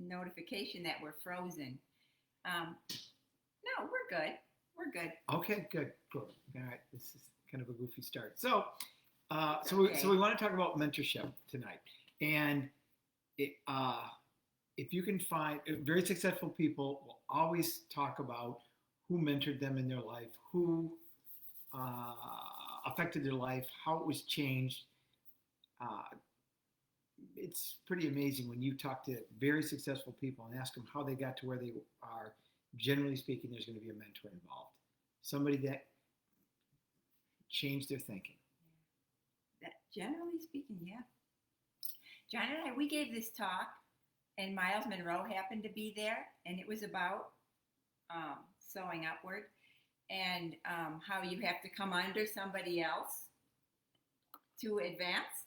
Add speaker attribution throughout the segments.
Speaker 1: notification that we're frozen. No, we're good. We're good.
Speaker 2: Okay, good. All right, this is kind of a goofy start. So,
Speaker 1: Okay.
Speaker 2: so we want to talk about mentorship tonight, and it, if you can find very successful people will always talk about who mentored them in their life, who affected their life, how it was changed. Uh, it's pretty amazing when you talk to very successful people and ask them how they got to where they are. Generally speaking, there's going to be a mentor involved, somebody that changed their thinking.
Speaker 1: That generally speaking, yeah. John and I, we gave this talk, and Miles Monroe happened to be there, and it was about sewing upward and how you have to come under somebody else to advance.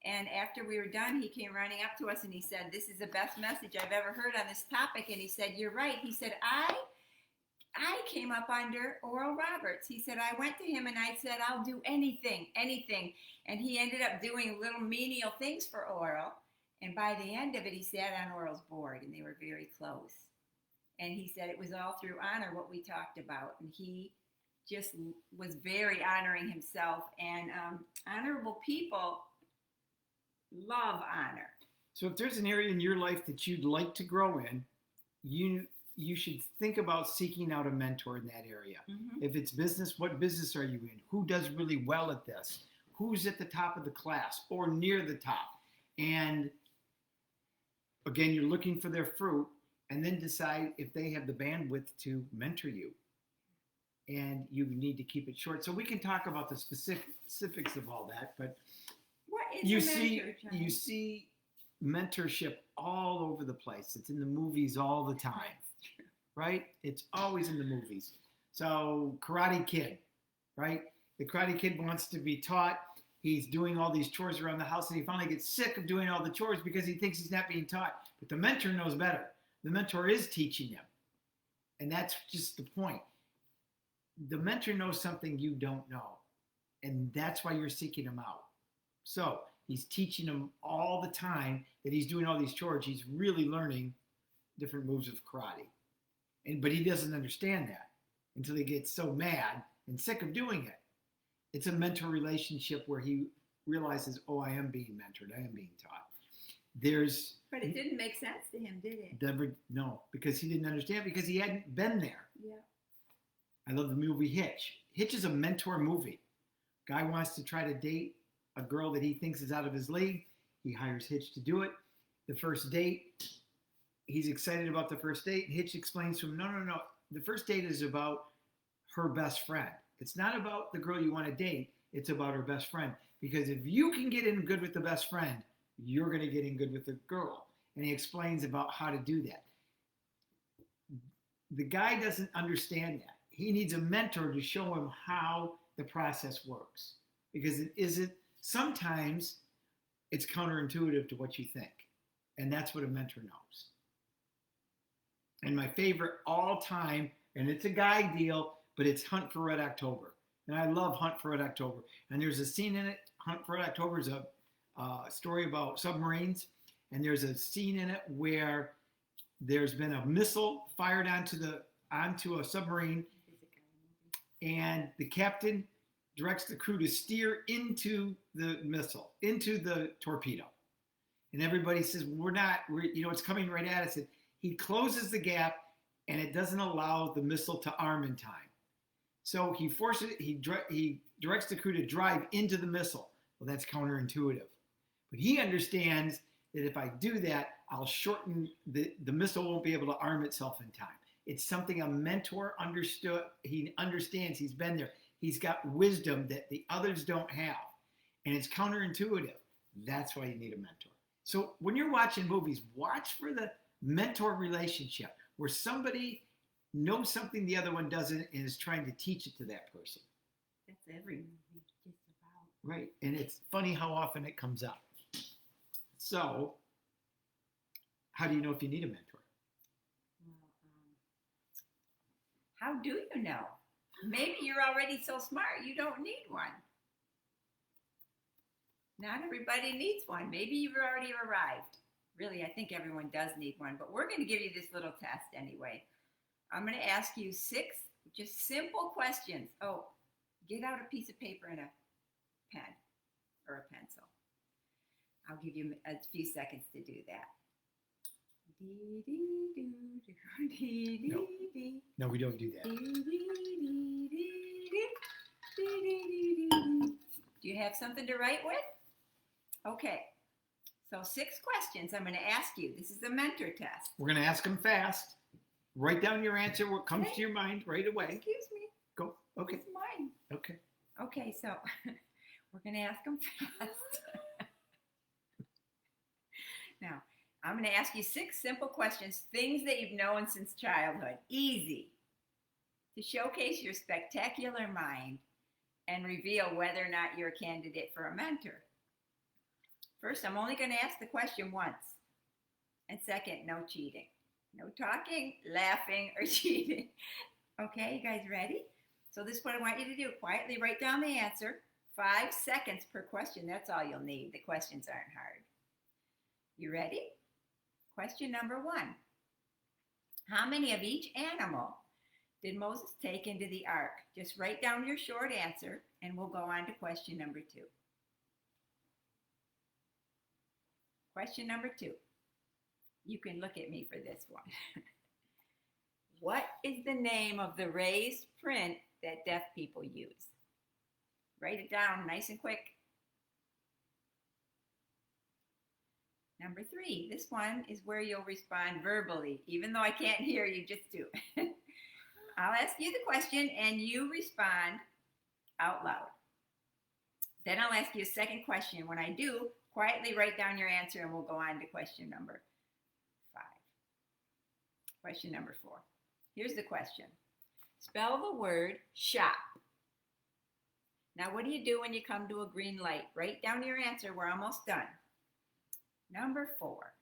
Speaker 1: And after we were done, he came running up to us and he said, "This is the best message I've ever heard on this topic." And he said, "You're right." He said, I came up under Oral Roberts. He said, I went to him and I said, I'll do anything, anything. And he ended up doing little menial things for Oral. And by the end of it, he sat on Oral's board and they were very close. And he said it was all through honor, what we talked about. And he just was very honoring himself. And honorable people love honor.
Speaker 2: So if there's an area in your life that you'd like to grow in, you should think about seeking out a mentor in that area.
Speaker 1: Mm-hmm.
Speaker 2: If it's business, what business are you in? Who does really well at this? Who's at the top of the class or near the top? And again, you're looking for their fruit, and then decide if they have the bandwidth to mentor you. And you need to keep it short. So we can talk about the specifics of all that, but
Speaker 1: what is
Speaker 2: you
Speaker 1: a
Speaker 2: see,
Speaker 1: mentor, John?
Speaker 2: you see mentorship all over the place. It's in the movies all the time, right? It's always in the movies. So Karate Kid, right? The Karate Kid wants to be taught. He's doing all these chores around the house, and he finally gets sick of doing all the chores because he thinks he's not being taught. But the mentor knows better. The mentor is teaching him. And that's just the point. The mentor knows something you don't know. And that's why you're seeking him out. So he's teaching him all the time that he's doing all these chores. He's really learning different moves of karate. But he doesn't understand that until he gets so mad and sick of doing it. It's a mentor relationship where he realizes, oh, I am being mentored. I am being taught.
Speaker 1: But it didn't make sense to him, did it?
Speaker 2: No, because he didn't understand, because he hadn't been there.
Speaker 1: Yeah.
Speaker 2: I love the movie Hitch. Hitch is a mentor movie. Guy wants to try to date a girl that he thinks is out of his league. He hires Hitch to do it. The first date, he's excited about the first date. Hitch explains to him, no. The first date is about her best friend. It's not about the girl you want to date. It's about her best friend. Because if you can get in good with the best friend, you're going to get in good with the girl. And he explains about how to do that. The guy doesn't understand that. He needs a mentor to show him how the process works. Because it isn't, sometimes it's counterintuitive to what you think. And that's what a mentor knows. And my favorite all time, and it's a guy deal, but it's Hunt for Red October. And I love Hunt for Red October. And there's a scene in it. Hunt for Red October is a story about submarines. And there's a scene in it where there's been a missile fired onto a submarine. And the captain directs the crew to steer into the missile, into the torpedo. And everybody says, it's coming right at us. And he closes the gap, and it doesn't allow the missile to arm in time. So he directs the crew to drive into the missile. Well, that's counterintuitive. But he understands that if I do that, I'll shorten, the missile won't be able to arm itself in time. It's something a mentor understood. He understands. He's been there. He's got wisdom that the others don't have. And it's counterintuitive. That's why you need a mentor. So when you're watching movies, watch for the mentor relationship where somebody knows something the other one doesn't and is trying to teach it to that person.
Speaker 1: That's every movie just about.
Speaker 2: Right. And it's funny how often it comes up. So how do you know if you need a mentor?
Speaker 1: Well, how do you know? Maybe you're already so smart you don't need one. Not everybody needs one. Maybe you've already arrived. Really, I think everyone does need one, but we're going to give you this little test anyway. I'm going to ask you 6 just simple questions. Oh, get out a piece of paper and a pen or a pencil. I'll give you a few seconds to do that.
Speaker 2: No. No, we don't do that.
Speaker 1: Do you have something to write with? Okay. So 6 questions I'm going to ask you. This is a mentor test.
Speaker 2: We're going to ask them fast. Write down your answer, what comes to your mind right away.
Speaker 1: Excuse me.
Speaker 2: Go. Okay.
Speaker 1: It's mine.
Speaker 2: Okay.
Speaker 1: Okay, so we're going to ask them fast. Now, I'm going to ask you 6 simple questions, things that you've known since childhood. Easy. To showcase your spectacular mind and reveal whether or not you're a candidate for a mentor. First, I'm only going to ask the question once. And second, no cheating. No talking, laughing, or cheating. Okay, you guys ready? So this is what I want you to do. Quietly write down the answer. 5 seconds per question. That's all you'll need. The questions aren't hard. You ready? Question number 1. How many of each animal did Moses take into the ark? Just write down your short answer, and we'll go on to question number 2. Question number 2. You can look at me for this one. What is the name of the raised print that deaf people use? Write it down nice and quick. Number 3, this one is where you'll respond verbally. Even though I can't hear you, just do it. I'll ask you the question and you respond out loud. Then I'll ask you a second question. When I do, quietly write down your answer and we'll go on to question number 5. Question number 4. Here's the question. Spell the word shop. Now, what do you do when you come to a green light? Write down your answer. We're almost done. Number 4.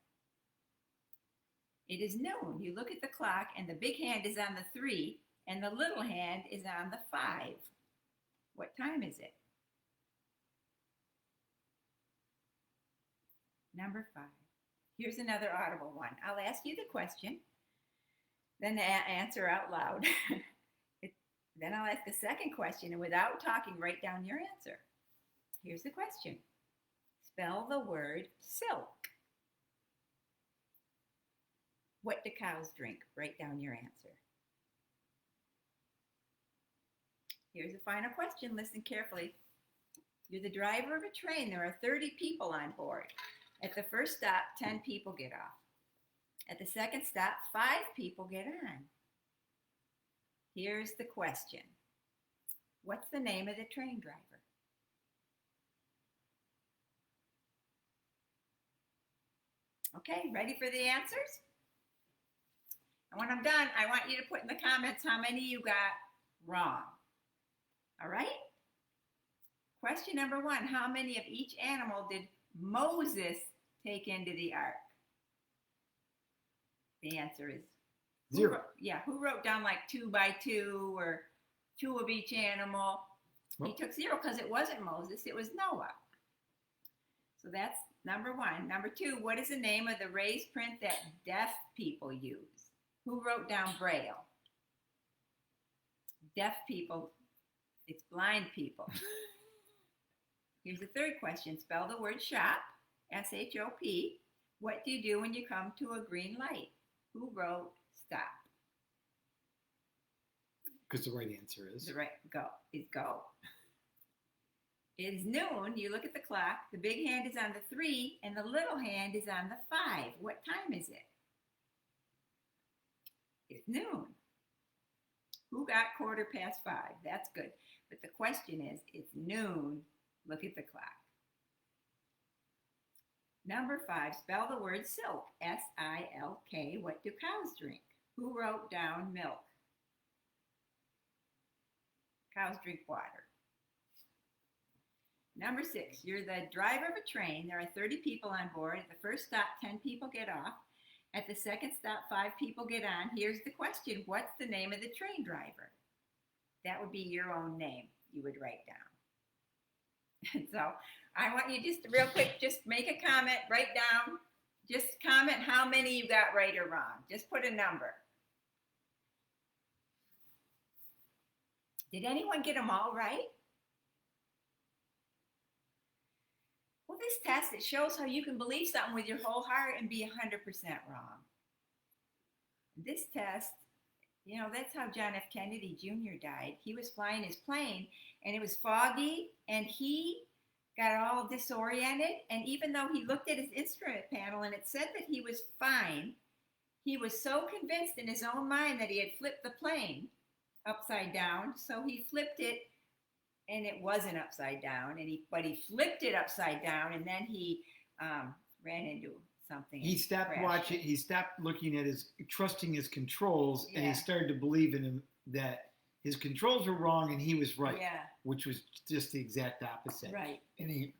Speaker 1: It is noon. You look at the clock and the big hand is on the 3 and the little hand is on the 5. What time is it? Number 5. Here's another audible one. I'll ask you the question, then answer out loud. Then I'll ask a second question, and without talking, write down your answer. Here's the question. Spell the word silk. What do cows drink? Write down your answer. Here's the final question. Listen carefully. You're the driver of a train. There are 30 people on board. At the first stop, 10 people get off. At the second stop, 5 people get on. Here's the question. What's the name of the train driver? Okay, ready for the answers? And when I'm done, I want you to put in the comments how many you got wrong. All right? Question number 1. How many of each animal did Moses take into the ark? The answer is
Speaker 2: 0.
Speaker 1: Who wrote down like 2 by 2 or 2 of each animal?
Speaker 2: Well,
Speaker 1: He took 0 because it wasn't Moses, it was Noah. So that's number 1. Number 2, what is the name of the raised print that deaf people use? Who wrote down Braille? Deaf people, it's blind people. Here's the third question. Spell the word shop, S-H-O-P. What do you do when you come to a green light? Who wrote stop?
Speaker 2: Because the right answer is
Speaker 1: Go. It is noon. You look at the clock. The big hand is on the 3 and the little hand is on the 5. What time is it? It's noon. Who got 5:15? That's good. But the question is, it's noon. Look at the clock. Number 5, spell the word silk, S-I-L-K. What do cows drink? Who wrote down milk? Cows drink water. Number 6, you're the driver of a train. There are 30 people on board. At the first stop, 10 people get off. At the second stop, 5 people get on. Here's the question. What's the name of the train driver? That would be your own name you would write down. So I want you just real quick, just make a comment, write down Just comment how many you got right or wrong. Just put a number. Did anyone get them all right? Well, this test, it shows how you can believe something with your whole heart and be 100% wrong. This test, you know, that's how John F. Kennedy Jr. died. He was flying his plane, and it was foggy, and he got all disoriented. And even though he looked at his instrument panel and it said that he was fine, he was so convinced in his own mind that he had flipped the plane upside down. So he flipped it, and it wasn't upside down. But he flipped it upside down, and then he ran into something.
Speaker 2: He stopped watching. He stopped looking at trusting his controls, and he started to believe in him that his controls were wrong and he was right.
Speaker 1: Yeah.
Speaker 2: Which was just the exact opposite.
Speaker 1: Right.
Speaker 2: And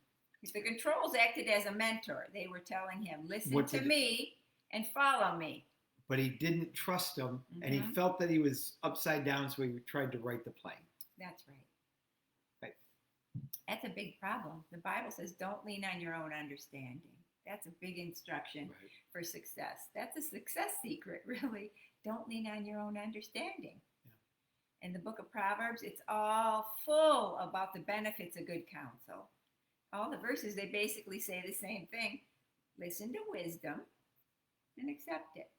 Speaker 1: the controls acted as a mentor. They were telling him, listen to me and follow me.
Speaker 2: But he didn't trust him, and he felt that he was upside down, so he tried to right the plane.
Speaker 1: That's right. Right. That's a big problem. The Bible says, don't lean on your own understanding. That's a big instruction for success. That's a success secret, really. Don't lean on your own understanding. In the book of Proverbs, it's all full about the benefits of good counsel. All the verses, they basically say the same thing. Listen to wisdom and accept it.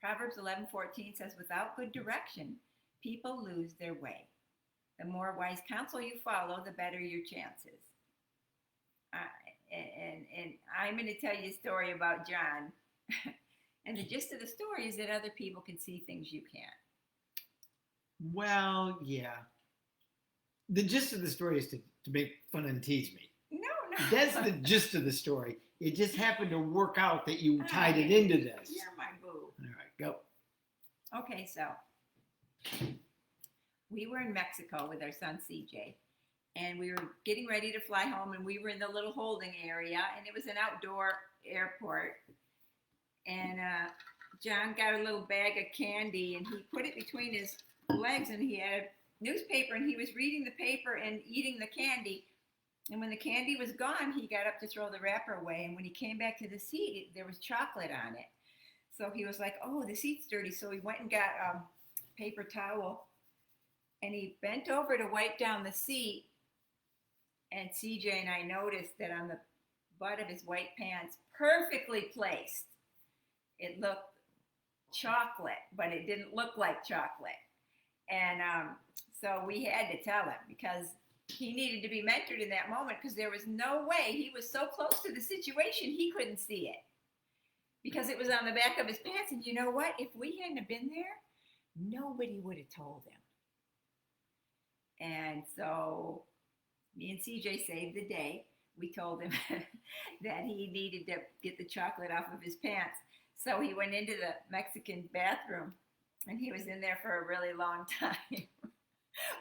Speaker 1: Proverbs 11:14 says, without good direction, people lose their way. The more wise counsel you follow, the better your chances. And I'm going to tell you a story about John. And the gist of the story is that other people can see things you can't.
Speaker 2: Well, yeah. The gist of the story is to make fun and tease me.
Speaker 1: No.
Speaker 2: That's the gist of the story. It just happened to work out that you tied it into this.
Speaker 1: You're my boo.
Speaker 2: All right, go.
Speaker 1: Okay, so we were in Mexico with our son CJ, and we were getting ready to fly home, and we were in the little holding area, and it was an outdoor airport. And John got a little bag of candy, and he put it between his legs, and he had a newspaper, and he was reading the paper and eating the candy. And when the candy was gone, he got up to throw the wrapper away, and when he came back to the seat, there was chocolate on it. So he was like, oh, the seat's dirty. So he went and got a paper towel, and he bent over to wipe down the seat, and CJ and I noticed that on the butt of his white pants, perfectly placed, it looked chocolate, but it didn't look like chocolate. And so we had to tell him, because he needed to be mentored in that moment, because there was no way. He was so close to the situation, he couldn't see it, because it was on the back of his pants. And you know what? If we hadn't have been there, nobody would have told him. And so me and CJ saved the day. We told him that he needed to get the chocolate off of his pants. So he went into the Mexican bathroom, and he was in there for a really long time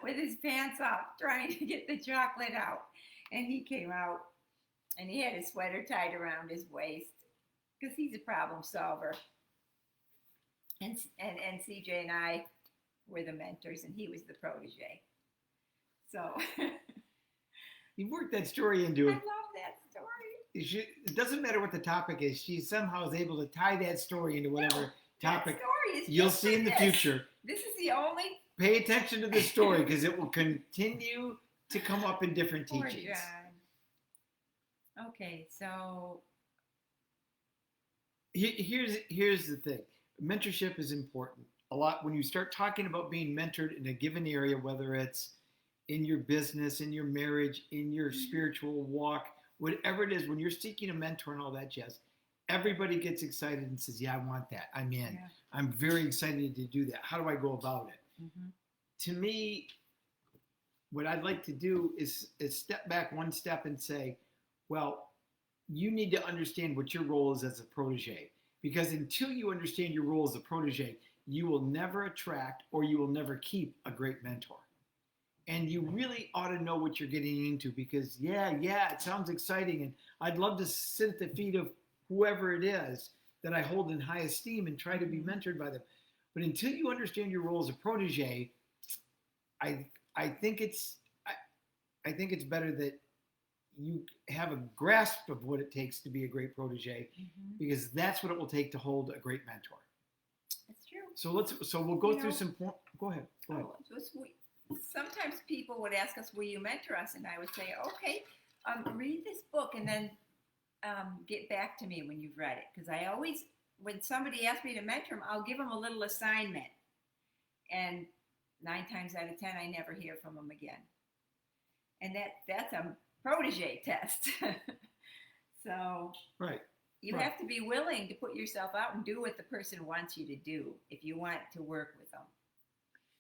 Speaker 1: with his pants off, trying to get the chocolate out. And he came out, and he had his sweater tied around his waist, because he's a problem solver. And CJ and I were the mentors, and he was the protege. So
Speaker 2: you worked that story into it.
Speaker 1: I love that story.
Speaker 2: It doesn't matter what the topic is. She somehow is able to tie that story into whatever topic.
Speaker 1: That story is
Speaker 2: you'll see in the future.
Speaker 1: This is the only.
Speaker 2: Pay attention to the story, because it will continue to come up in different teachings.
Speaker 1: John. Okay, so
Speaker 2: here's the thing. Mentorship is important. A lot when you start talking about being mentored in a given area, whether it's in your business, in your marriage, in your spiritual walk, whatever it is, when you're seeking a mentor and all that jazz, everybody gets excited and says, yeah, I want that. I'm in. Yeah. I'm very excited to do that. How do I go about it? To me, what I'd like to do is step back one step and say, well, you need to understand what your role is as a protege. Because until you understand your role as a protege, you will never attract or you will never keep a great mentor. And you really ought to know what you're getting into, because it sounds exciting, and I'd love to sit at the feet of whoever it is that I hold in high esteem and try to be mentored by them. But until you understand your role as a protege, I think it's better that you have a grasp of what it takes to be a great protege, because that's what it will take to hold a great mentor.
Speaker 1: That's true.
Speaker 2: So we'll go through some point. Go ahead.
Speaker 1: Sometimes people would ask us, will you mentor us? And I would say, okay, read this book and then get back to me when you've read it. Because I always, when somebody asks me to mentor them, I'll give them a little assignment. And 9 times out of 10, I never hear from them again. And that's a protege test. So
Speaker 2: right.
Speaker 1: You have to be willing to put yourself out and do what the person wants you to do if you want to work with them.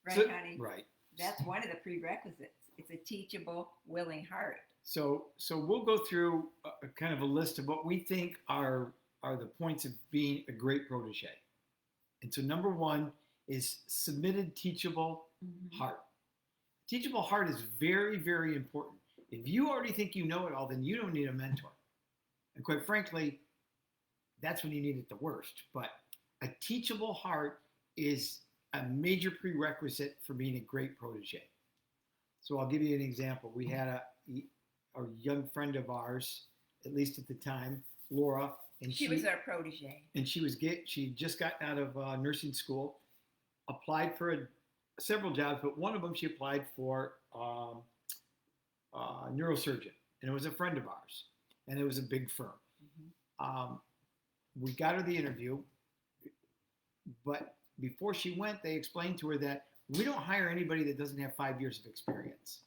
Speaker 1: Right, honey?
Speaker 2: Right.
Speaker 1: That's one of the prerequisites. It's a teachable, willing heart.
Speaker 2: So we'll go through a kind of a list of what we think are the points of being a great protege. And so number 1 is submitted, teachable heart. Teachable heart is very, very important. If you already think you know it all, then you don't need a mentor. And quite frankly, that's when you need it the worst. But a teachable heart is a major prerequisite for being a great protege. So I'll give you an example. We had a young friend of ours, at least at the time, Laura, and
Speaker 1: she was our protege. And
Speaker 2: she just gotten out of nursing school, applied for several jobs, but one of them she applied for neurosurgeon, and it was a friend of ours, and it was a big firm. We got her the interview, but before she went, they explained to her that we don't hire anybody that doesn't have 5 years of experience.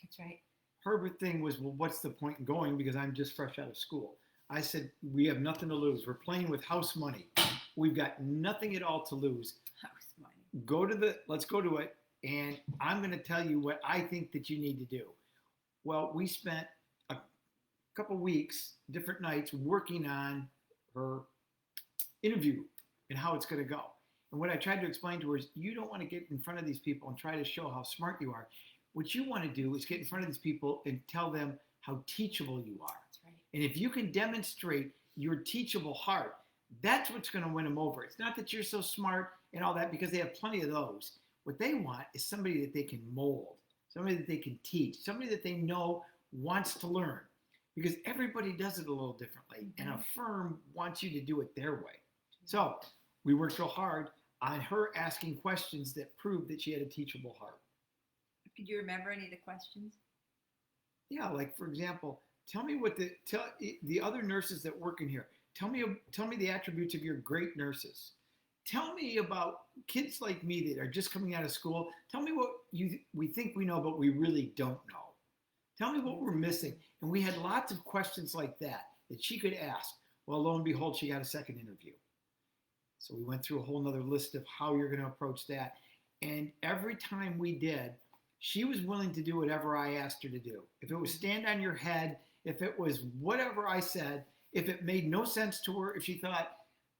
Speaker 1: That's right.
Speaker 2: Her thing was, well, what's the point in going because I'm just fresh out of school? I said, we have nothing to lose. We're playing with house money. We've got nothing at all to lose.
Speaker 1: House money.
Speaker 2: Let's go to it, and I'm going to tell you what I think that you need to do. Well, we spent a couple weeks, different nights, working on her interview and how it's going to go. And what I tried to explain to her is, you don't want to get in front of these people and try to show how smart you are. What you want to do is get in front of these people and tell them how teachable you are.
Speaker 1: That's right.
Speaker 2: And if you can demonstrate your teachable heart, that's what's going to win them over. It's not that you're so smart and all that, because they have plenty of those. What they want is somebody that they can mold, somebody that they can teach, somebody that they know wants to learn. Because everybody does it a little differently, and a firm wants you to do it their way. So we worked real hard on her asking questions that proved that she had a teachable heart.
Speaker 1: Could you remember any of the questions?
Speaker 2: Yeah, like for example, tell me tell the other nurses that work in here. Tell me the attributes of your great nurses. Tell me about kids like me that are just coming out of school. Tell me what we think we know, but we really don't know. Tell me what we're missing. And we had lots of questions like that she could ask. Well, lo and behold, she got a second interview. So we went through a whole nother list of how you're going to approach that. And every time we did, she was willing to do whatever I asked her to do. If it was stand on your head, if it was whatever I said, if it made no sense to her, if she thought,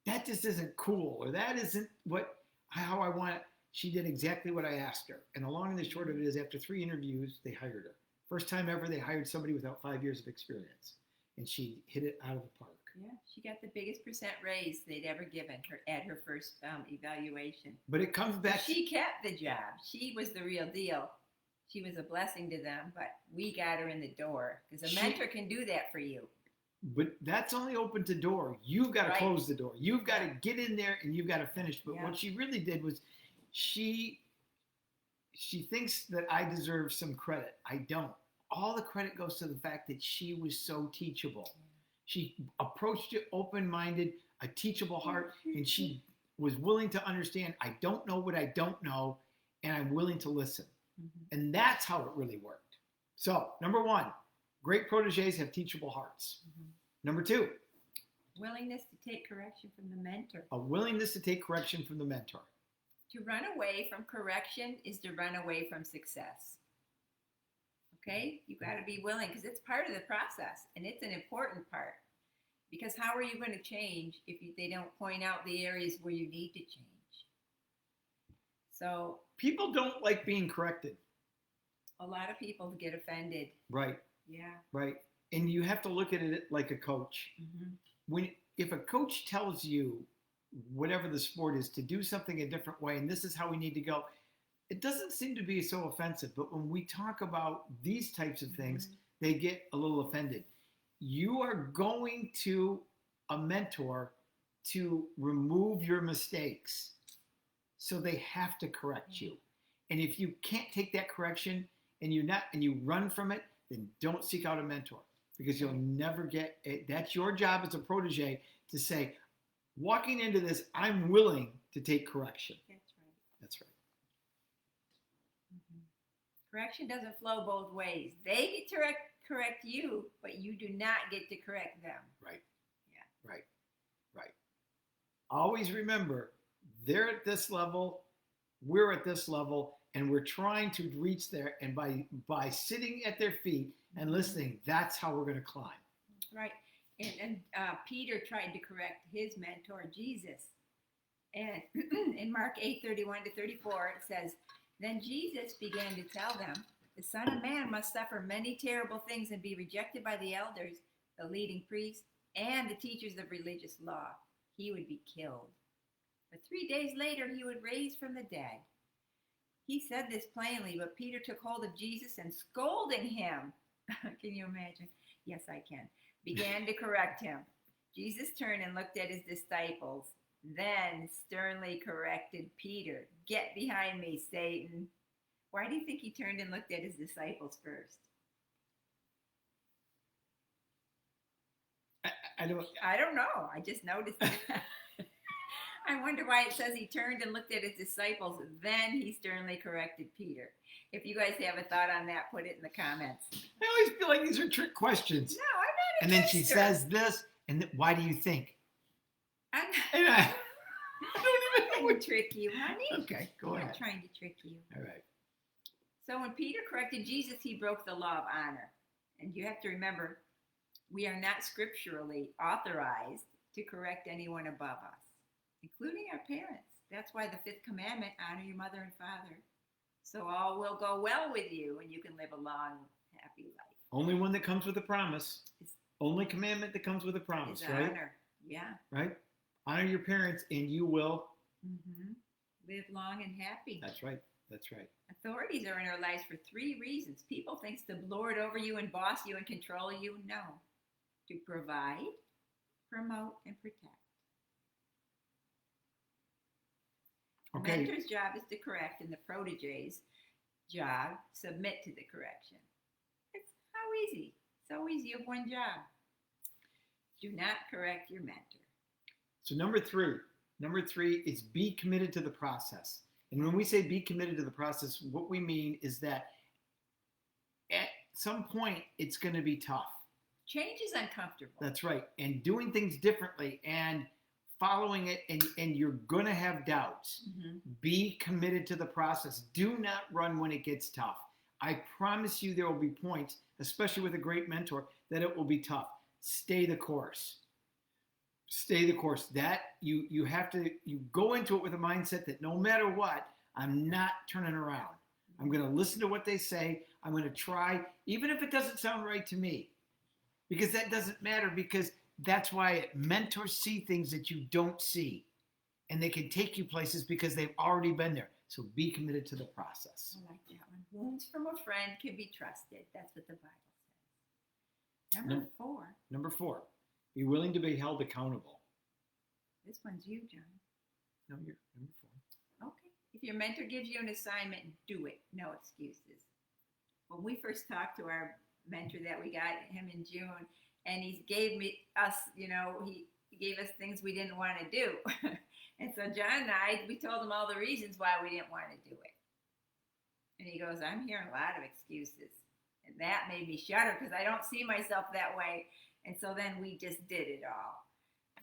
Speaker 2: that just isn't cool, or that isn't how I want it, she did exactly what I asked her. And the long and the short of it is, after 3 interviews, they hired her. First time ever they hired somebody without 5 years of experience. And she hit it out of the park.
Speaker 1: Yeah, she got the biggest percent raise they'd ever given her at her first evaluation.
Speaker 2: But it comes back.
Speaker 1: She kept the job. She was the real deal. She was a blessing to them, but we got her in the door, because a mentor can do that for you.
Speaker 2: But that's only open to door. You've got to close the door. You've got to get in there and you've got to finish. But what she really did was she thinks that I deserve some credit. I don't. All the credit goes to the fact that she was so teachable. She approached it open-minded, a teachable heart, and she was willing to understand, I don't know what I don't know, and I'm willing to listen. And that's how it really worked. So, number 1, great proteges have teachable hearts. Number 2,
Speaker 1: willingness to take correction from the mentor.
Speaker 2: A willingness to take correction from the mentor.
Speaker 1: To run away from correction is to run away from success. Okay? You got to be willing, because it's part of the process, and it's an important part. Because how are you going to change if they don't point out the areas where you need to change? So
Speaker 2: people don't like being corrected.
Speaker 1: A lot of people get offended.
Speaker 2: Right.
Speaker 1: Yeah.
Speaker 2: Right. And you have to look at it like a coach. If a coach tells you, whatever the sport is, to do something a different way, and this is how we need to go, it doesn't seem to be so offensive. But when we talk about these types of things, they get a little offended. You are going to a mentor to remove your mistakes. So they have to correct you. And if you can't take that correction and you run from it, then don't seek out a mentor, because you'll never get it. That's your job as a protege to say, walking into this, I'm willing to take correction.
Speaker 1: That's right.
Speaker 2: That's right.
Speaker 1: Mm-hmm. Correction doesn't flow both ways. They get to correct you, but you do not get to correct them.
Speaker 2: Right.
Speaker 1: Yeah.
Speaker 2: Right. Right. Always remember, they're at this level, we're at this level, and we're trying to reach there. And by sitting at their feet and listening, that's how we're going to climb.
Speaker 1: Right. And Peter tried to correct his mentor, Jesus. And in Mark 8:31-34, it says, "Then Jesus began to tell them, the Son of Man must suffer many terrible things and be rejected by the elders, the leading priests, and the teachers of religious law. He would be killed. But 3 days later, he would raise from the dead." He said this plainly, but Peter took hold of Jesus and, scolding him, can you imagine? Yes, I can. Began to correct him. Jesus turned and looked at his disciples, then sternly corrected Peter. "Get behind me, Satan." Why do you think he turned and looked at his disciples first?
Speaker 2: I
Speaker 1: don't know. I just noticed it. I wonder why it says he turned and looked at his disciples, then he sternly corrected Peter. If you guys have a thought on that, put it in the comments.
Speaker 2: I always feel like these are trick questions.
Speaker 1: No, I'm not a
Speaker 2: And then she
Speaker 1: trickster.
Speaker 2: says this, and why do you think?
Speaker 1: I'm
Speaker 2: And
Speaker 1: not
Speaker 2: I don't even know
Speaker 1: trying
Speaker 2: what.
Speaker 1: to trick you, honey.
Speaker 2: Okay, go
Speaker 1: I'm
Speaker 2: ahead.
Speaker 1: not trying to trick you.
Speaker 2: All right.
Speaker 1: So when Peter corrected Jesus, he broke the law of honor. And you have to remember, we are not scripturally authorized to correct anyone above us, including our parents. That's why the fifth commandment, honor your mother and father, so all will go well with you and you can live a long, happy life.
Speaker 2: Only one that comes with a promise.
Speaker 1: Is-
Speaker 2: Only commandment that comes with a promise,
Speaker 1: Is
Speaker 2: right?
Speaker 1: honor. Yeah.
Speaker 2: Right? Honor your parents and you will.
Speaker 1: Mm-hmm. Live long and happy.
Speaker 2: That's right. That's right.
Speaker 1: Authorities are in our lives for 3 reasons. People think to lord over you and boss you and control you. No. To provide, promote, and protect. The
Speaker 2: Okay.
Speaker 1: mentor's job is to correct, and the protege's job, submit to the correction. It's how easy. So easy. You have one job. Do not correct your mentor.
Speaker 2: So number three is be committed to the process. And when we say be committed to the process, what we mean is that at some point it's going to be tough.
Speaker 1: Change is uncomfortable.
Speaker 2: That's right. And doing things differently and following it, and you're going to have doubts.
Speaker 1: Mm-hmm.
Speaker 2: Be committed to the process. Do not run when it gets tough. I promise you there will be points, especially with a great mentor, that it will be tough. Stay the course. Stay the course. That you have to, you go into it with a mindset that no matter what, I'm not turning around. I'm going to listen to what they say. I'm going to try, even if it doesn't sound right to me, because that doesn't matter, because that's why mentors see things that you don't see, and they can take you places because they've already been there. So be committed to the process.
Speaker 1: I like that one. Wounds from a friend can be trusted. That's what the Bible says.
Speaker 2: Number four, be willing to be held accountable.
Speaker 1: This one's you, John.
Speaker 2: No, you're number 4.
Speaker 1: Okay. If your mentor gives you an assignment, do it. No excuses. When we first talked to our mentor that we got him in June, and he gave us, he gave us things we didn't want to do. And so John and we told him all the reasons why we didn't want to do it. And he goes, I'm hearing a lot of excuses. And that made me shudder because I don't see myself that way. And so then we just did it all.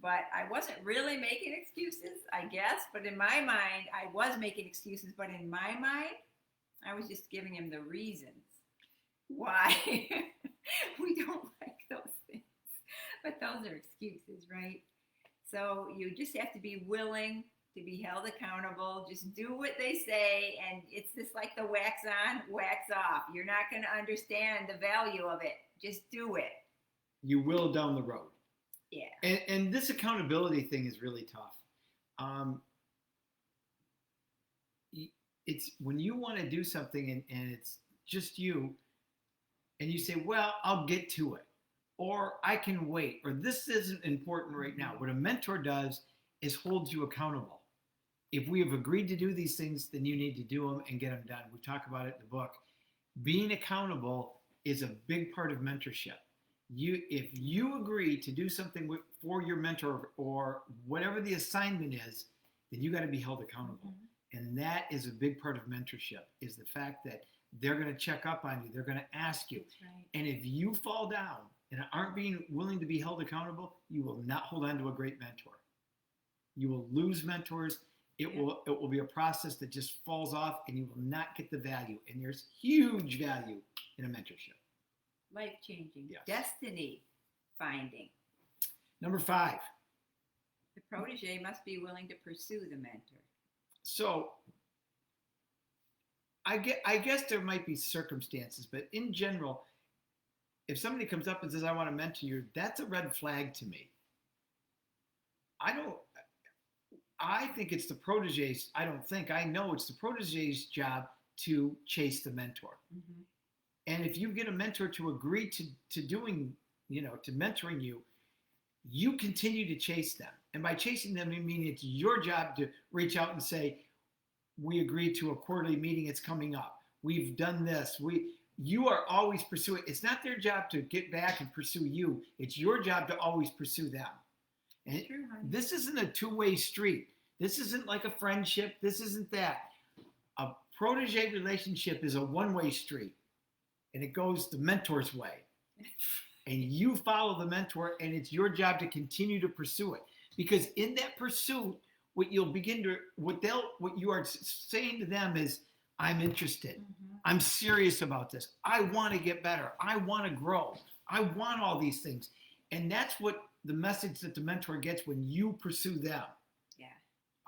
Speaker 1: But I wasn't really making excuses, I guess. But in my mind, I was making excuses. But in my mind, I was just giving him the reasons why we don't like those things. But those are excuses, right? So you just have to be willing to be held accountable. Just do what they say. And it's just like the wax on, wax off. You're not going to understand the value of it. Just do it.
Speaker 2: You will down the road.
Speaker 1: Yeah.
Speaker 2: And this accountability thing is really tough. It's when you want to do something and it's just you, and you say, well, I'll get to it, or I can wait, or this isn't important right now. What a mentor does is holds you accountable. If we have agreed to do these things, then you need to do them and get them done. We talk about it in the book. Being accountable is a big part of mentorship. If you agree to do something for your mentor or whatever the assignment is, then you got to be held accountable. And that is a big part of mentorship, is the fact that they're going to check up on you. They're going to ask you.
Speaker 1: Right.
Speaker 2: And if you fall down and aren't being willing to be held accountable, you will not hold on to a great mentor. You will lose mentors. It will be a process that just falls off, and you will not get the value. And there's huge value in a mentorship.
Speaker 1: Life-changing.
Speaker 2: Yes.
Speaker 1: Destiny finding.
Speaker 2: Number 5.
Speaker 1: The protege must be willing to pursue the mentor.
Speaker 2: So I guess there might be circumstances, but in general, if somebody comes up and says, I want to mentor you, that's a red flag to me. I think it's the protege's, I know it's the protege's job to chase the mentor.
Speaker 1: Mm-hmm.
Speaker 2: And if you get a mentor to agree to doing, to mentoring you, you continue to chase them. And by chasing them, I mean it's your job to reach out and say, we agreed to a quarterly meeting, it's coming up. We've done this. You are always pursuing. It's not their job to get back and pursue you. It's your job to always pursue them. And this isn't a two-way street. This isn't like a friendship. This isn't that. A protege relationship is a one-way street. And it goes the mentor's way. And you follow the mentor, and it's your job to continue to pursue it. Because in that pursuit, what you are saying to them is, I'm interested. Mm-hmm. I'm serious about this. I want to get better. I want to grow. I want all these things. And that's what the message that the mentor gets when you pursue them.
Speaker 1: Yeah.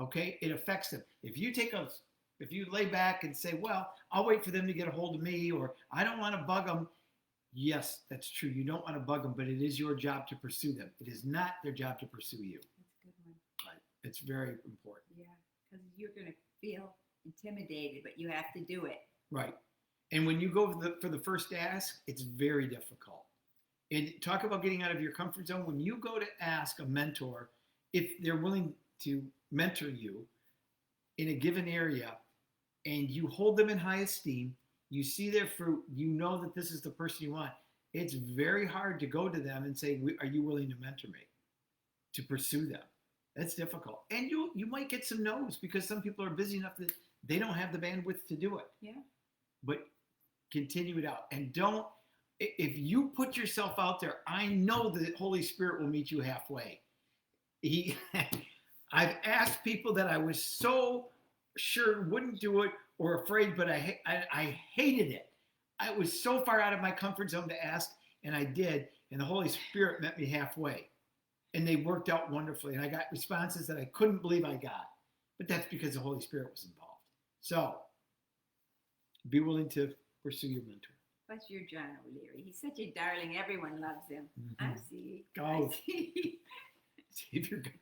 Speaker 2: Okay? It affects them. If you lay back and say, well, I'll wait for them to get a hold of me, or I don't want to bug them. Yes, that's true. You don't want to bug them, but it is your job to pursue them. It is not their job to pursue you.
Speaker 1: That's a good one.
Speaker 2: Right. It's very important.
Speaker 1: Yeah, because you're going to feel intimidated, but you have to do it.
Speaker 2: Right. And when you go for the first ask, it's very difficult. And talk about getting out of your comfort zone. When you go to ask a mentor if they're willing to mentor you in a given area, and you hold them in high esteem, you see their fruit, you know that this is the person you want, it's very hard to go to them and say, are you willing to mentor me? To pursue them. That's difficult. And you might get some no's because some people are busy enough that they don't have the bandwidth to do it.
Speaker 1: Yeah.
Speaker 2: But continue it out. And if you put yourself out there, I know that the Holy Spirit will meet you halfway. I've asked people that I was so sure wouldn't do it or afraid, but I hated it. I was so far out of my comfort zone to ask, and I did, and the Holy Spirit met me halfway. And they worked out wonderfully, and I got responses that I couldn't believe I got. But that's because the Holy Spirit was involved. So, be willing to pursue your mentor.
Speaker 1: Plus, you're John O'Leary. He's such a darling. Everyone loves him.
Speaker 2: Mm-hmm.
Speaker 1: I see.
Speaker 2: Go.
Speaker 1: I see.
Speaker 2: See if you're good.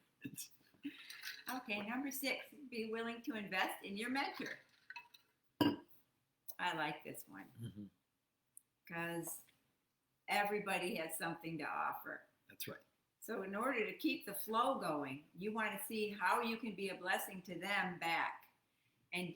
Speaker 1: Okay, number 6, be willing to invest in your mentor. I like this one because everybody has something to offer.
Speaker 2: That's right.
Speaker 1: So in order to keep the flow going, you want to see how you can be a blessing to them back. And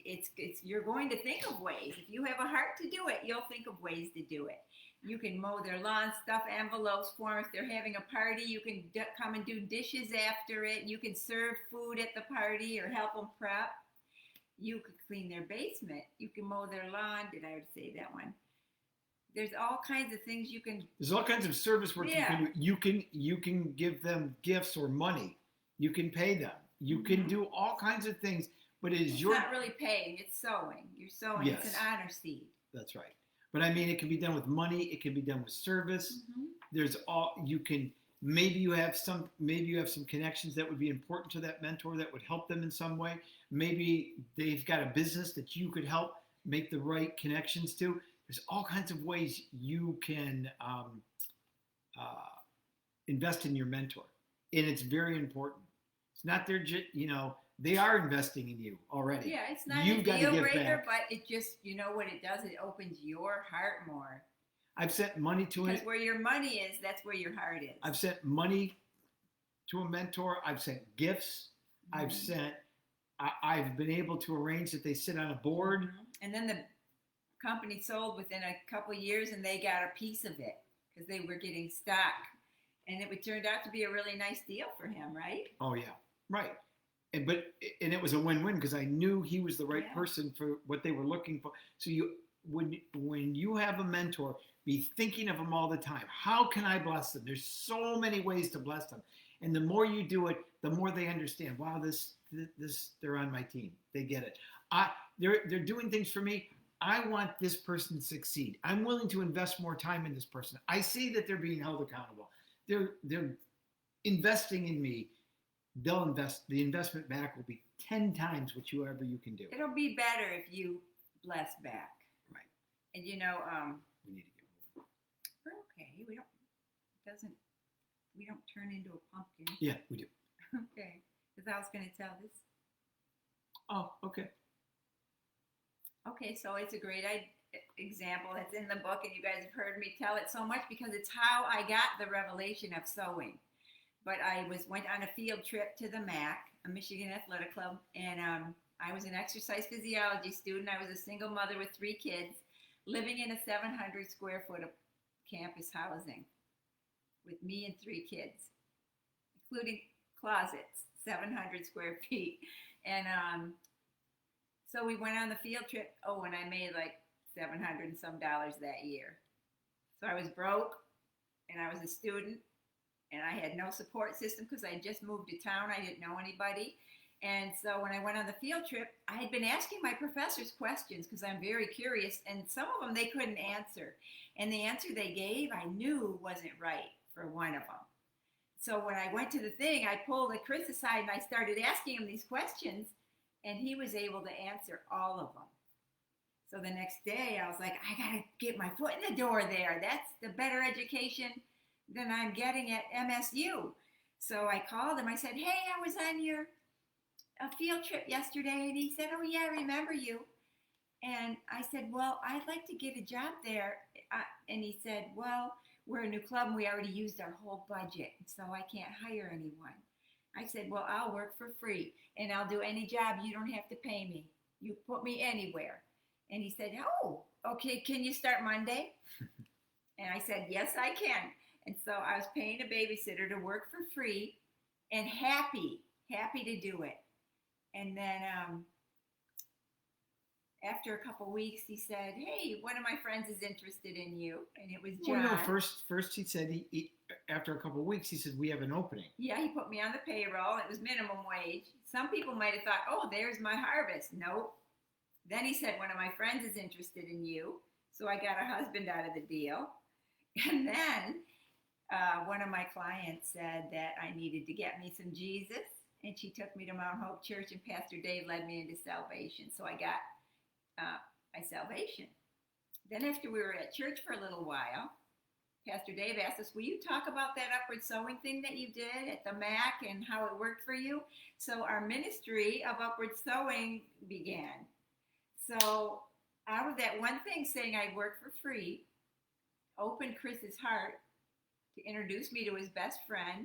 Speaker 1: you're going to think of ways. If you have a heart to do it, you'll think of ways to do it. You can mow their lawn, stuff envelopes for them. If they're having a party, you can come and do dishes after it. You can serve food at the party or help them prep. You could clean their basement. You can mow their lawn. Did I already say that one? There's all kinds of things you can.
Speaker 2: There's all kinds of service work you can do. You can give them gifts or money. You can pay them. You can do all kinds of things. But it's
Speaker 1: not really paying. It's sowing. You're sowing.
Speaker 2: Yes.
Speaker 1: It's an honor seed.
Speaker 2: That's right. But I mean, it can be done with money. It can be done with service. Mm-hmm. There's maybe you have some connections that would be important to that mentor that would help them in some way. Maybe they've got a business that you could help make the right connections to. There's all kinds of ways you can invest in your mentor, and it's very important. It's not their, they are investing in you already.
Speaker 1: Yeah, it's not a deal breaker, but it just, what it does, it opens your heart more.
Speaker 2: I've sent money to
Speaker 1: Because
Speaker 2: it.
Speaker 1: where your money is, that's where your heart is.
Speaker 2: I've sent money to a mentor. I've sent gifts.
Speaker 1: Mhm.
Speaker 2: I've been able to arrange that they sit on a board.
Speaker 1: Mhm. And then the company sold within a couple of years, and they got a piece of it because they were getting stock, and it turned out to be a really nice deal for him, right?
Speaker 2: Oh yeah, right. And it was a win-win because I knew he was the right
Speaker 1: Yeah.
Speaker 2: person for what they were looking for. So when you have a mentor, be thinking of them all the time. How can I bless them? There's so many ways to bless them, and the more you do it, the more they understand. Wow, this they're on my team. They get it. They're doing things for me. I want this person to succeed. I'm willing to invest more time in this person. I see that they're being held accountable. They're investing in me. They'll invest. The investment back will be 10 times whatever you can do.
Speaker 1: It'll be better if you bless back.
Speaker 2: Right.
Speaker 1: And
Speaker 2: We need to get moving.
Speaker 1: we're okay. We don't turn into a pumpkin.
Speaker 2: Yeah, we do.
Speaker 1: Okay. Because I was going to tell this.
Speaker 2: Oh, okay.
Speaker 1: Okay, so it's a great example. It's in the book, and you guys have heard me tell it so much because it's how I got the revelation of sewing. But I went on a field trip to the MAC, a Michigan Athletic Club, and I was an exercise physiology student. I was a single mother with 3 kids, living in a 700 square foot of campus housing with me and 3 kids, including closets, 700 square feet. And so we went on the field trip. Oh, and I made like $700 and some that year. So I was broke, and I was a student, and I had no support system because I had just moved to town. I didn't know anybody. And so when I went on the field trip, I had been asking my professors questions because I'm very curious, and some of them they couldn't answer. And the answer they gave, I knew wasn't right for one of them. So when I went to the thing, I pulled Chris aside and I started asking him these questions, and he was able to answer all of them. So the next day, I was like, I got to get my foot in the door there. That's the better education than I'm getting at MSU. So I called him. I said, hey, I was on your field trip yesterday. And he said, oh, yeah, I remember you. And I said, well, I'd like to get a job there. And he said, well, we're a new club and we already used our whole budget, so I can't hire anyone. I said, well, I'll work for free and I'll do any job. You don't have to pay me. You put me anywhere. And he said, oh, okay, can you start Monday? And I said, yes, I can. And so I was paying a babysitter to work for free and happy to do it. And then after a couple weeks, he said, hey, one of my friends is interested in you. And it was John.
Speaker 2: Well, no, first he said, he after a couple of weeks, he said, we have an opening.
Speaker 1: Yeah, he put me on the payroll. It was minimum wage. Some people might have thought, oh, there's my harvest. Nope. Then he said, one of my friends is interested in you. So I got a husband out of the deal. And then one of my clients said that I needed to get me some Jesus. And she took me to Mount Hope Church, and Pastor Dave led me into salvation. So I got my salvation. Then after we were at church for a little while, Pastor Dave asked us, will you talk about that upward sowing thing that you did at the MAC and how it worked for you? So our ministry of upward sowing began. So out of that one thing saying I'd work for free, opened Chris's heart to introduce me to his best friend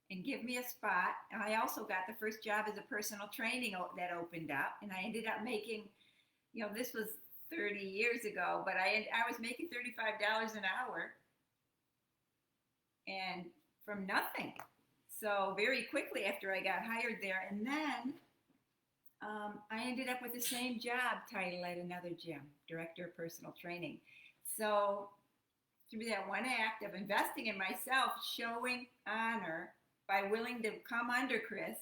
Speaker 1: and give me a spot. And I also got the first job as a personal training that opened up. And I ended up making, this was 30 years ago, but I was making $35 an hour, and from nothing. So very quickly after I got hired there, and then I ended up with the same job title at another gym, Director of Personal Training. So through that one act of investing in myself, showing honor by willing to come under Chris,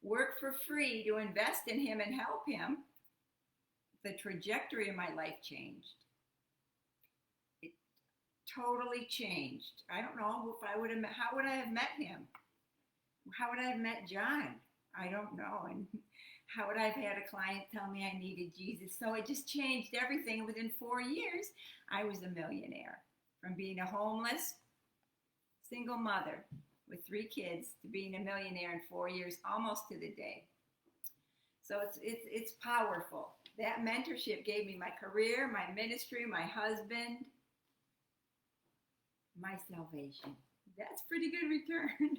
Speaker 1: work for free to invest in him and help him, the trajectory of my life changed. It totally changed. I don't know if how would I have met him? How would I have met John? I don't know. And how would I have had a client tell me I needed Jesus? So it just changed everything. Within 4 years, I was a millionaire. From being a homeless single mother with 3 kids to being a millionaire in 4 years, almost to the day. So it's powerful. That mentorship gave me my career, my ministry, my husband. my salvation. That's pretty good return.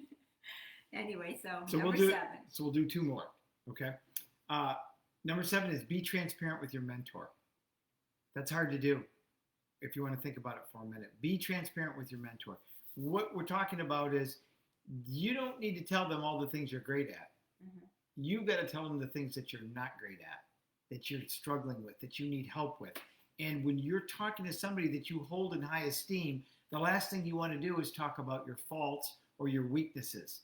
Speaker 1: Anyway, so
Speaker 2: So
Speaker 1: number
Speaker 2: we'll do
Speaker 1: 7.
Speaker 2: So we'll do 2 more. Okay. Number 7 is be transparent with your mentor. That's hard to do if you want to think about it for a minute. Be transparent with your mentor. What we're talking about is you don't need to tell them all the things you're great at.
Speaker 1: Mm-hmm.
Speaker 2: You got to tell them the things that you're not great at, that you're struggling with, that you need help with. And when you're talking to somebody that you hold in high esteem, the last thing you want to do is talk about your faults or your weaknesses.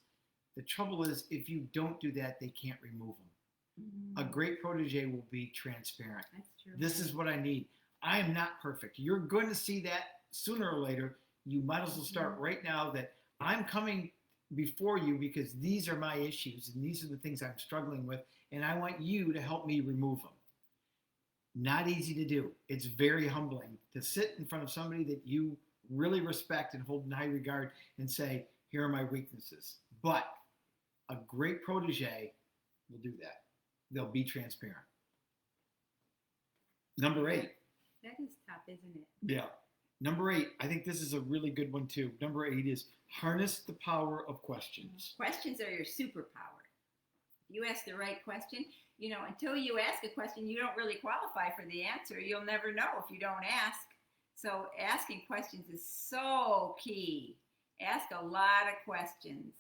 Speaker 2: The trouble is, if you don't do that, they can't remove them.
Speaker 1: Mm-hmm.
Speaker 2: A great protege will be transparent.
Speaker 1: That's true.
Speaker 2: This is what I need. I am not perfect. You're going to see that sooner or later. You might as well start right now that I'm coming before you because these are my issues and these are the things I'm struggling with, and I want you to help me remove them. Not easy to do. It's very humbling to sit in front of somebody that you really respect and hold in high regard and say, here are my weaknesses. But a great protege will do that. They'll be transparent. Number 8.
Speaker 1: That is tough, isn't it?
Speaker 2: Yeah. Number 8, I think this is a really good one too. Number 8 is harness the power of questions.
Speaker 1: Questions are your superpower. You ask the right question. Until you ask a question, you don't really qualify for the answer. You'll never know if you don't ask. So asking questions is so key. Ask a lot of questions.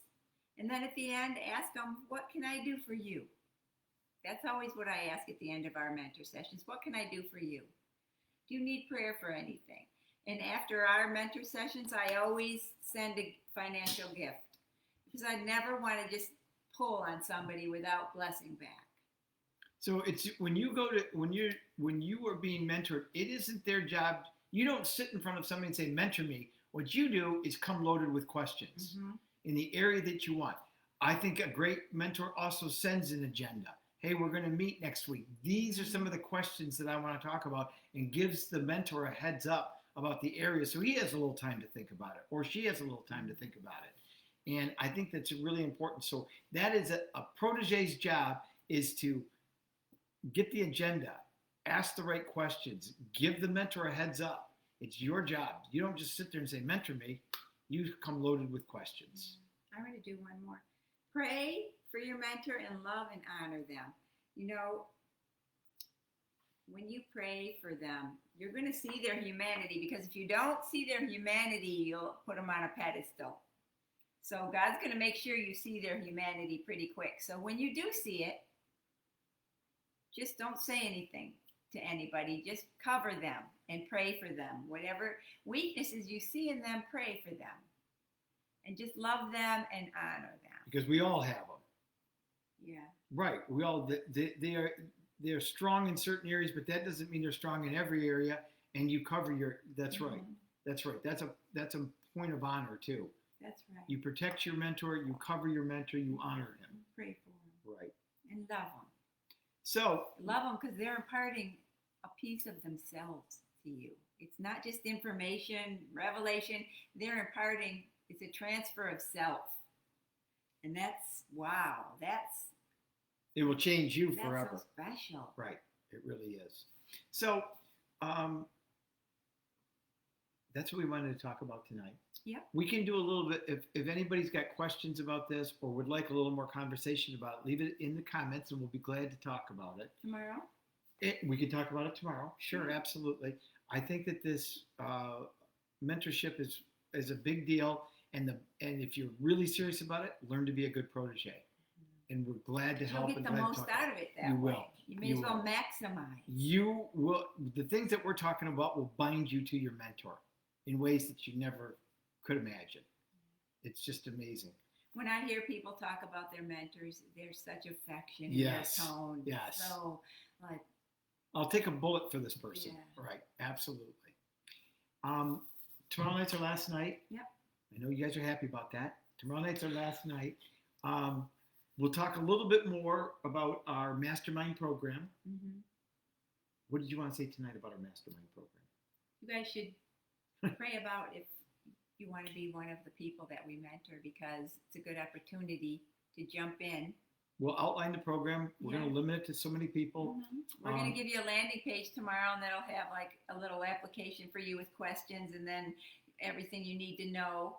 Speaker 1: And then at the end, ask them, what can I do for you? That's always what I ask at the end of our mentor sessions. What can I do for you? Do you need prayer for anything? And after our mentor sessions, I always send a financial gift because I never want to just pull on somebody without blessing back.
Speaker 2: So it's when you are being mentored, it isn't their job. You don't sit in front of somebody and say, mentor me. What you do is come loaded with questions in the area that you want. I think a great mentor also sends an agenda. Hey, we're going to meet next week. These are some of the questions that I want to talk about, and gives the mentor a heads up about the area so he has a little time to think about it, or she has a little time to think about it. And I think that's really important. So that is a protege's job, is to get the agenda, ask the right questions, give the mentor a heads up. It's your job. You don't just sit there and say, mentor me. You come loaded with questions.
Speaker 1: I'm going to do one more. Pray for your mentor and love and honor them. When you pray for them, you're going to see their humanity, because if you don't see their humanity, you'll put them on a pedestal. So God's going to make sure you see their humanity pretty quick. So when you do see it, just don't say anything to anybody. Just cover them and pray for them. Whatever weaknesses you see in them, pray for them. And just love them and honor them.
Speaker 2: Because we all have them.
Speaker 1: Yeah.
Speaker 2: Right. We all they're strong in certain areas, but that doesn't mean they're strong in every area. And you cover your. That's right. That's right. That's a point of honor too.
Speaker 1: That's right.
Speaker 2: You protect your mentor. You cover your mentor. You honor him.
Speaker 1: Pray for him.
Speaker 2: Right.
Speaker 1: And love them.
Speaker 2: So
Speaker 1: love them because they're imparting a piece of themselves to you. It's not just information, revelation. They're imparting. It's a transfer of self. And that's, wow,
Speaker 2: it will change you forever.
Speaker 1: That's so special.
Speaker 2: Right. It really is. So that's what we wanted to talk about tonight.
Speaker 1: Yep.
Speaker 2: We can do a little bit, if anybody's got questions about this or would like a little more conversation about it, leave it in the comments and we'll be glad to talk about it.
Speaker 1: Tomorrow?
Speaker 2: We can talk about it tomorrow. Sure, absolutely. I think that this mentorship is a big deal. And if you're really serious about it, learn to be a good protege. And we're glad to help.
Speaker 1: You'll get the most out of it that way.
Speaker 2: Will.
Speaker 1: You may as well maximize.
Speaker 2: You will. The things that we're talking about will bind you to your mentor in ways that you never could imagine. It's just amazing.
Speaker 1: When I hear people talk about their mentors, there's such affection in
Speaker 2: yes.
Speaker 1: their tone.
Speaker 2: Yes.
Speaker 1: So, like,
Speaker 2: I'll take a bullet for this person.
Speaker 1: Yeah.
Speaker 2: Right. Absolutely. Tomorrow night's our last night.
Speaker 1: Yep.
Speaker 2: I know you guys are happy about that. Tomorrow night's our last night. We'll talk a little bit more about our mastermind program.
Speaker 1: Mm-hmm.
Speaker 2: What did you want to say tonight about our mastermind program?
Speaker 1: You guys should pray about if you want to be one of the people that we mentor, because it's a good opportunity to jump in.
Speaker 2: We'll outline the program. We're going to limit it to so many people.
Speaker 1: Mm-hmm. We're going to give you a landing page tomorrow, and that'll have like a little application for you with questions, and then everything you need to know.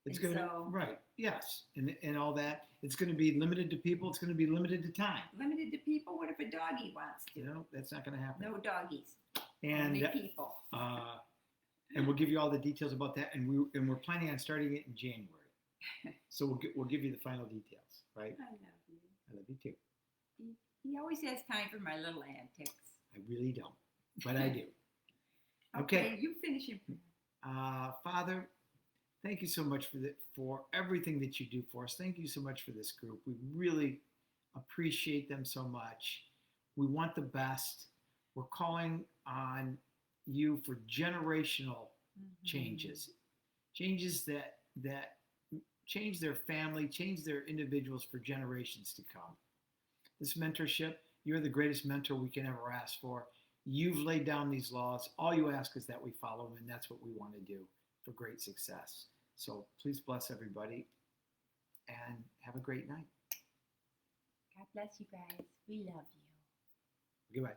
Speaker 2: It's
Speaker 1: And
Speaker 2: going to,
Speaker 1: so-
Speaker 2: right, yes, and all that. It's going to be limited to people. It's going to be limited to time.
Speaker 1: Limited to people. What if a doggy wants to?
Speaker 2: You know, that's not going to happen.
Speaker 1: No doggies.
Speaker 2: And
Speaker 1: Only people.
Speaker 2: and we'll give you all the details about that. And we're planning on starting it in January. So we'll give you the final details, right?
Speaker 1: I love you.
Speaker 2: I love you too.
Speaker 1: He always has time for my little antics.
Speaker 2: I really don't, but I do. Okay.
Speaker 1: You finish your
Speaker 2: Father, thank you so much for everything that you do for us. Thank you so much for this group. We really appreciate them so much. We want the best. We're calling on you for generational changes, changes that change their family, change their individuals for generations to come. This mentorship, you're the greatest mentor we can ever ask for. You've laid down these laws. All you ask is that we follow them, and that's what we want to do for great success. So please bless everybody and have a great night.
Speaker 1: God bless you guys. We love you.
Speaker 2: Goodbye.